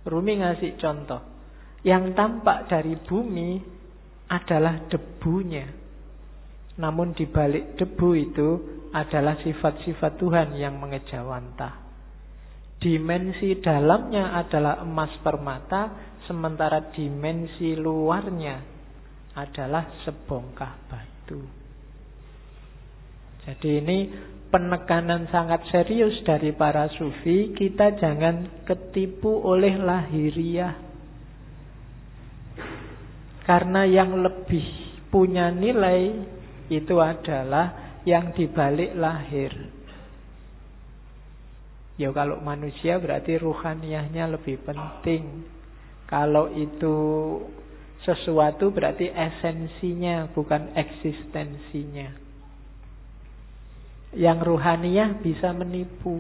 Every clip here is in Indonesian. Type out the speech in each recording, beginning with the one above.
Rumi ngasih contoh. Yang tampak dari bumi adalah debunya. Namun di balik debu itu adalah sifat-sifat Tuhan yang mengejawantah. Dimensi dalamnya adalah emas permata, sementara dimensi luarnya adalah sebongkah batu. Jadi ini penekanan sangat serius dari para sufi. Kita jangan ketipu oleh lahiriah. Karena yang lebih punya nilai itu adalah yang dibalik lahir. Ya kalau manusia berarti ruhaniyahnya lebih penting. Kalau itu sesuatu berarti esensinya, bukan eksistensinya. Yang ruhaniyah bisa menipu.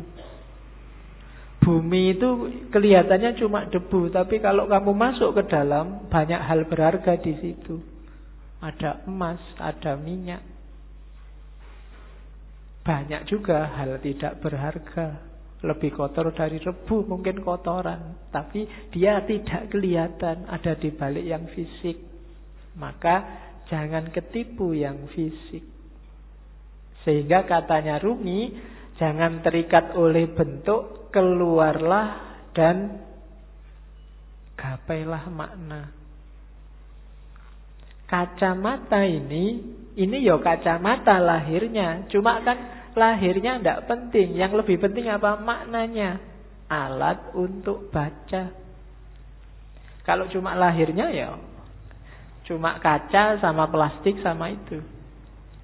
Bumi itu kelihatannya cuma debu, tapi kalau kamu masuk ke dalam, banyak hal berharga di situ. Ada emas, ada minyak. Banyak juga hal tidak berharga. Lebih kotor dari rebu, mungkin kotoran, tapi dia tidak kelihatan, ada di balik yang fisik. Maka jangan ketipu yang fisik. Sehingga katanya Rumi, jangan terikat oleh bentuk, keluarlah dan gapailah makna. Kacamata ini ya kacamata lahirnya. Cuma kan lahirnya tidak penting. Yang lebih penting apa? Maknanya. Alat untuk baca. Kalau cuma lahirnya ya cuma kaca sama plastik sama itu.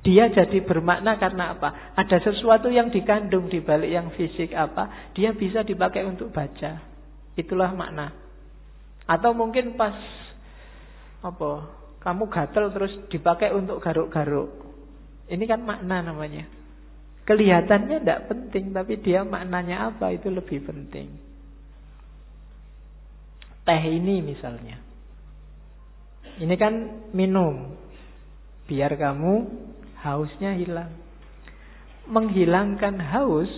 Dia jadi bermakna karena apa? Ada sesuatu yang dikandung di balik yang fisik apa? Dia bisa dipakai untuk baca. Itulah makna. Atau mungkin pas kamu gatel terus dipakai untuk garuk-garuk. Ini kan makna namanya. Kelihatannya tidak penting, tapi dia maknanya apa itu lebih penting. Teh ini misalnya. Ini kan minum. Biar kamu hausnya hilang. Menghilangkan haus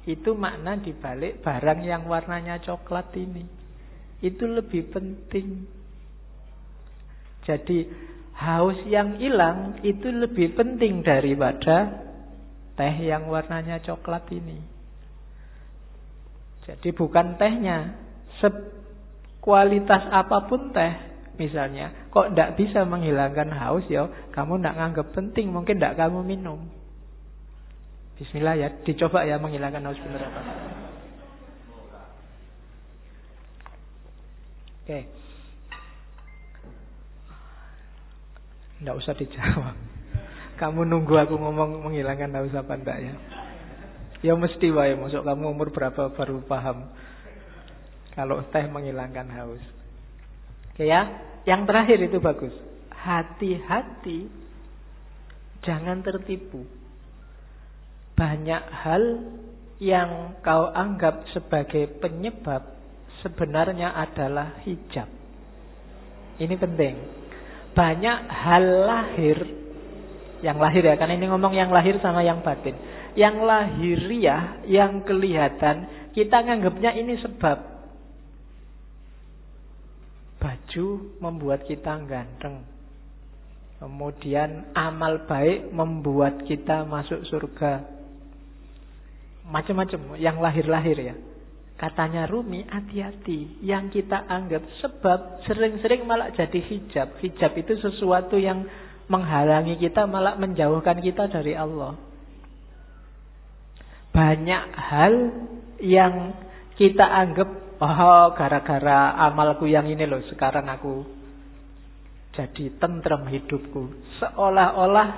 itu makna dibalik barang yang warnanya coklat ini. Itu lebih penting. Jadi haus yang hilang itu lebih penting daripada teh yang warnanya coklat ini. Jadi bukan tehnya, kualitas apapun teh misalnya, kok tidak bisa menghilangkan haus, ya kamu tidak nganggap penting, mungkin tidak kamu minum. Bismillah ya, dicoba ya menghilangkan haus benar apa. Oke. Tidak usah dijawab. Kamu nunggu aku ngomong menghilangkan haus apa enggak ya? Ya mesti wae, masuk kamu umur berapa baru paham kalau teh menghilangkan haus. Oke ya. Yang terakhir itu bagus. Hati-hati, jangan tertipu. Banyak hal yang kau anggap sebagai penyebab sebenarnya adalah hijab. Ini penting. Banyak hal lahir, yang lahir ya, karena ini ngomong yang lahir sama yang batin. Yang lahiriah, yang kelihatan, kita nganggapnya ini sebab. Baju membuat kita ganteng. Kemudian amal baik membuat kita masuk surga. Macam-macam yang lahir-lahir ya. Katanya Rumi, hati-hati. Yang kita anggap sebab sering-sering malah jadi hijab. Hijab itu sesuatu yang menghalangi kita, malah menjauhkan kita dari Allah. Banyak hal yang kita anggap, oh gara-gara amalku yang ini loh sekarang aku jadi tentrem hidupku. Seolah-olah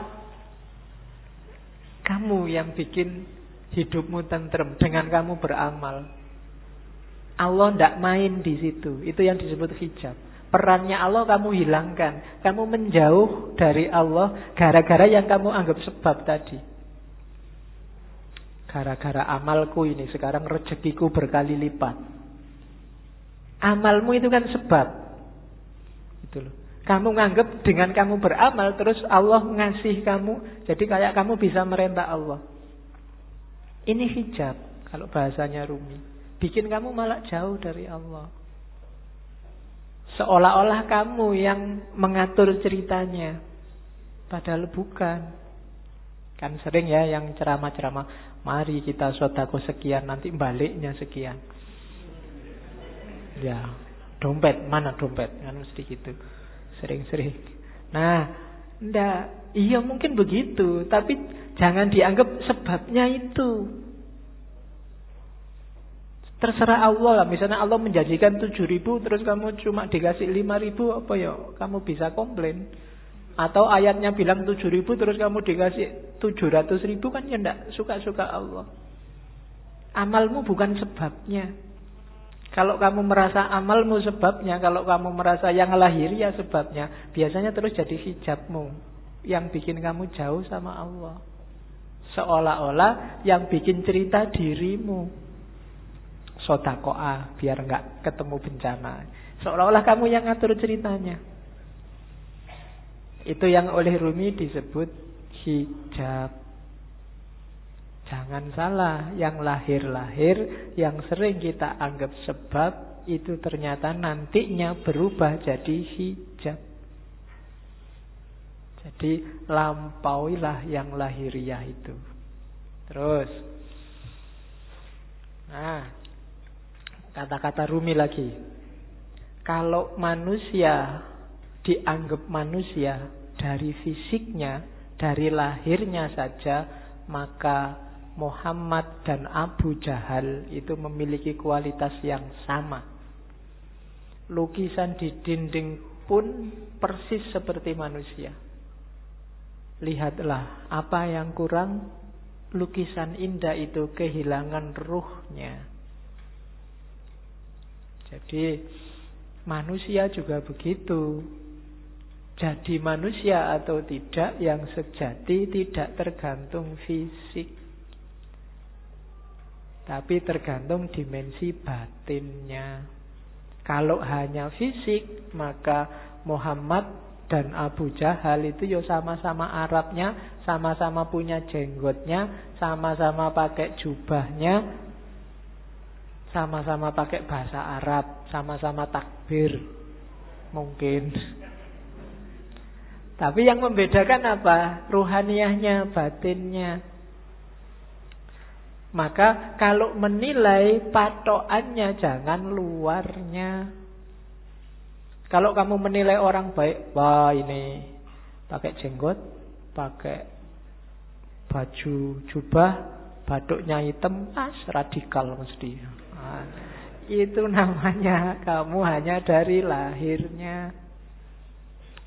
kamu yang bikin hidupmu tentrem dengan kamu beramal. Allah tidak main di situ. Itu yang disebut hijab. Perannya Allah kamu hilangkan. Kamu menjauh dari Allah gara-gara yang kamu anggap sebab tadi. Gara-gara amalku ini sekarang rezekiku berkali lipat. Amalmu itu kan sebab. Itu loh. Kamu nganggep dengan kamu beramal terus Allah ngasih kamu, jadi kayak kamu bisa merentah Allah. Ini hijab kalau bahasanya Rumi. Bikin kamu malah jauh dari Allah. Seolah-olah kamu yang mengatur ceritanya, padahal bukan. Kan sering ya yang ceramah-ceramah, mari kita sedekah sekian, nanti baliknya sekian. Ya, dompet, mana dompet? Kan mesti gitu. Sering-sering. Nah, ndak, iya mungkin begitu, tapi jangan dianggap sebabnya itu. Terserah Allah lah. Misalnya Allah menjanjikan 7.000 terus kamu cuma dikasih 5.000, apa ya? Kamu bisa komplain. Atau ayatnya bilang 7.000 terus kamu dikasih 700.000, kan ya ndak suka-suka Allah. Amalmu bukan sebabnya. Kalau kamu merasa amalmu sebabnya, kalau kamu merasa yang lahiriah sebabnya, biasanya terus jadi hijabmu yang bikin kamu jauh sama Allah. Seolah-olah yang bikin cerita dirimu. Sodakoah biar enggak ketemu bencana. Seolah-olah kamu yang ngatur ceritanya. Itu yang oleh Rumi disebut hijab. Jangan salah, yang lahir-lahir, yang sering kita anggap sebab, itu ternyata nantinya berubah jadi hijab. Jadi lampauilah yang lahiriah itu. Terus, nah, kata-kata Rumi lagi. Kalau manusia dianggap manusia dari fisiknya, dari lahirnya saja, maka Muhammad dan Abu Jahal itu memiliki kualitas yang sama. Lukisan di dinding pun persis seperti manusia. Lihatlah apa yang kurang, lukisan indah itu kehilangan ruhnya. Jadi manusia juga begitu. Jadi manusia atau tidak yang sejati tidak tergantung fisik, tapi tergantung dimensi batinnya. Kalau hanya fisik, maka Muhammad dan Abu Jahal itu ya sama-sama Arabnya, sama-sama punya jenggotnya, sama-sama pakai jubahnya, sama-sama pakai bahasa Arab, sama-sama takbir. Mungkin. Tapi yang membedakan apa? Ruhaniyahnya, batinnya. Maka kalau menilai, patokannya jangan luarnya. Kalau kamu menilai orang baik, wah ini pakai jenggot, pakai baju jubah, batuknya hitam, radikal mesti. Nah, itu namanya kamu hanya dari lahirnya.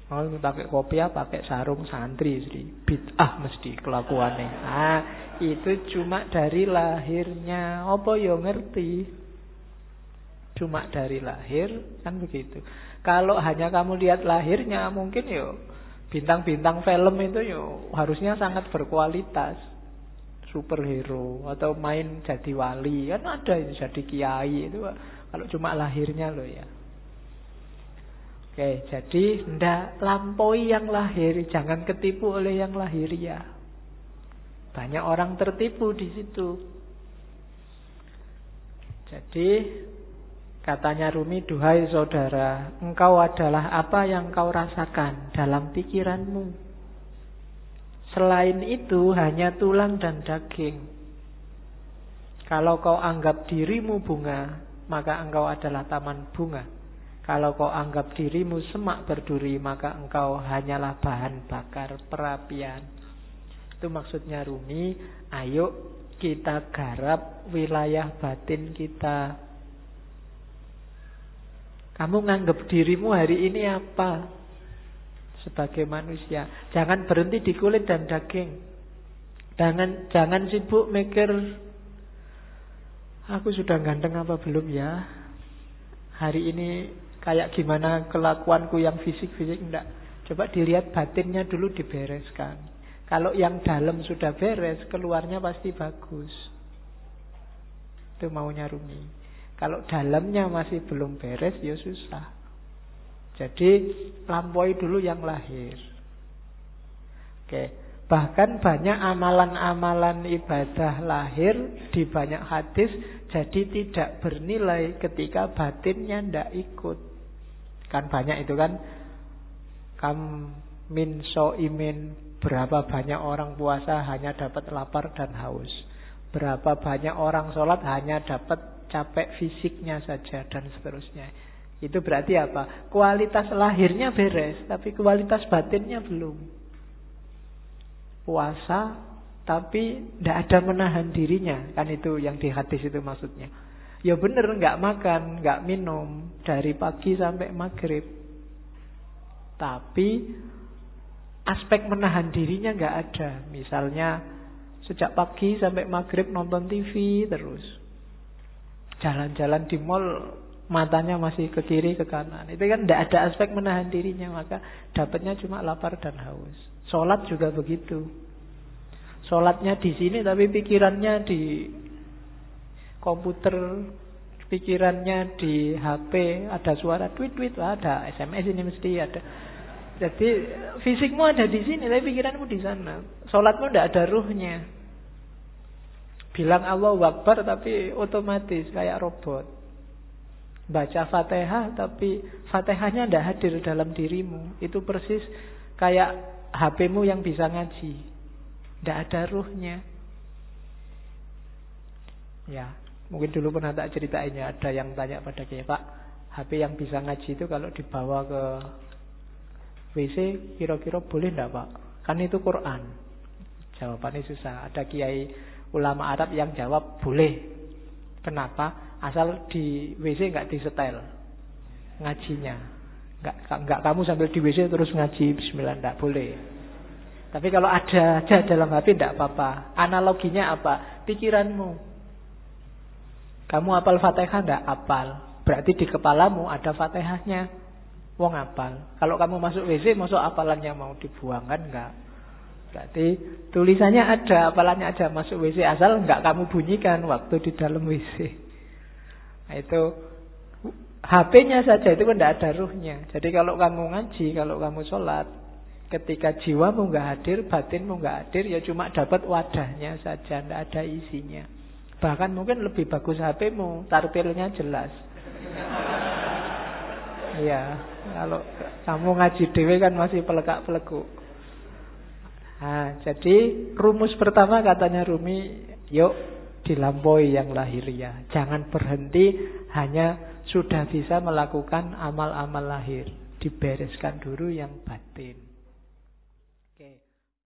Oh, pakai kopiah, pakai sarung santri, bid'ah mesti kelakuannya. Ah, itu cuma dari lahirnya. Apa yo ngerti? Cuma dari lahir, kan begitu. Kalau hanya kamu lihat lahirnya, mungkin yo bintang-bintang film itu yo harusnya sangat berkualitas, superhero atau main jadi wali, kan ada yang jadi kiai itu. Kalau cuma lahirnya loh ya. Oke, jadi ndak lampaui yang lahir, jangan ketipu oleh yang lahiriah. Banyak orang tertipu di situ. Jadi katanya Rumi, duhai saudara, engkau adalah apa yang kau rasakan dalam pikiranmu. Selain itu hanya tulang dan daging. Kalau kau anggap dirimu bunga, maka engkau adalah taman bunga. Kalau kau anggap dirimu semak berduri, maka engkau hanyalah bahan bakar perapian. Itu maksudnya Rumi, ayo kita garap wilayah batin kita. Kamu nganggap dirimu hari ini apa? Sebagai manusia. Jangan berhenti di kulit dan daging. Jangan sibuk mikir, aku sudah ganteng apa belum ya? Hari ini kayak gimana kelakuanku yang fisik-fisik, enggak. Coba dilihat batinnya dulu, dibereskan. Kalau yang dalam sudah beres, keluarnya pasti bagus. Itu maunya Rumi. Kalau dalamnya masih belum beres, ya susah. Jadi lampaui dulu yang lahir. Oke. Bahkan banyak amalan-amalan ibadah lahir di banyak hadis jadi tidak bernilai ketika batinnya tidak ikut. Kan banyak itu kan. Kam min so'imin, berapa banyak orang puasa hanya dapat lapar dan haus. Berapa banyak orang sholat hanya dapat capek fisiknya saja dan seterusnya. Itu berarti apa? Kualitas lahirnya beres, tapi kualitas batinnya belum. Puasa tapi tidak ada menahan dirinya. Kan itu yang di hadis itu maksudnya. Ya benar, nggak makan, nggak minum dari pagi sampai maghrib. Tapi aspek menahan dirinya nggak ada. Misalnya sejak pagi sampai maghrib nonton TV terus. Jalan-jalan di mall matanya masih ke kiri ke kanan. Itu kan tidak ada aspek menahan dirinya, maka dapatnya cuma lapar dan haus. Sholat juga begitu. Sholatnya di sini tapi pikirannya di komputer, pikirannya di HP, ada suara tweet-tweet, ada SMS ini mesti ada. Jadi fisikmu ada di sini tapi pikiranmu di sana. Sholatmu tidak ada ruhnya. Bilang Allahu Akbar tapi otomatis kayak robot. Baca Fatihah tapi Fatihahnya tidak hadir dalam dirimu. Itu persis kayak HP-mu yang bisa ngaji. Tidak ada ruhnya. Ya, mungkin dulu pernah tak ceritain ya. Ada yang tanya pada saya, Pak, HP yang bisa ngaji itu kalau dibawa ke WC kira-kira boleh tidak, Pak? Kan itu Quran. Jawabannya susah. Ada kiai ulama Arab yang jawab boleh. Kenapa? Asal di WC nggak disetel ngajinya. Nggak kamu sambil di WC terus ngaji bismillah, nggak boleh. Tapi kalau ada aja dalam HP tidak apa-apa. Analoginya apa? Pikiranmu. Kamu hafal Fatihah tidak? Hafal. Berarti di kepalamu ada Fatihahnya. Wong hafal. Kalau kamu masuk WC, masuk hafalannya mau dibuang kan enggak? Berarti tulisannya ada, hafalannya aja masuk WC. Asal enggak kamu bunyikan waktu di dalam WC. Nah, itu HP-nya saja itu kan tidak ada ruhnya. Jadi kalau kamu ngaji, kalau kamu sholat, ketika jiwamu nggak hadir, batinmu nggak hadir, ya cuma dapat wadahnya saja, tidak ada isinya. Bahkan mungkin lebih bagus HP-mu, tartilnya jelas. Iya, kalau kamu ngaji dewe kan masih pelekak-pelekuk. Nah, jadi rumus pertama katanya Rumi, yuk dilampaui yang lahiriah. Jangan berhenti hanya sudah bisa melakukan amal-amal lahir. Dibereskan dulu yang batin. Oke.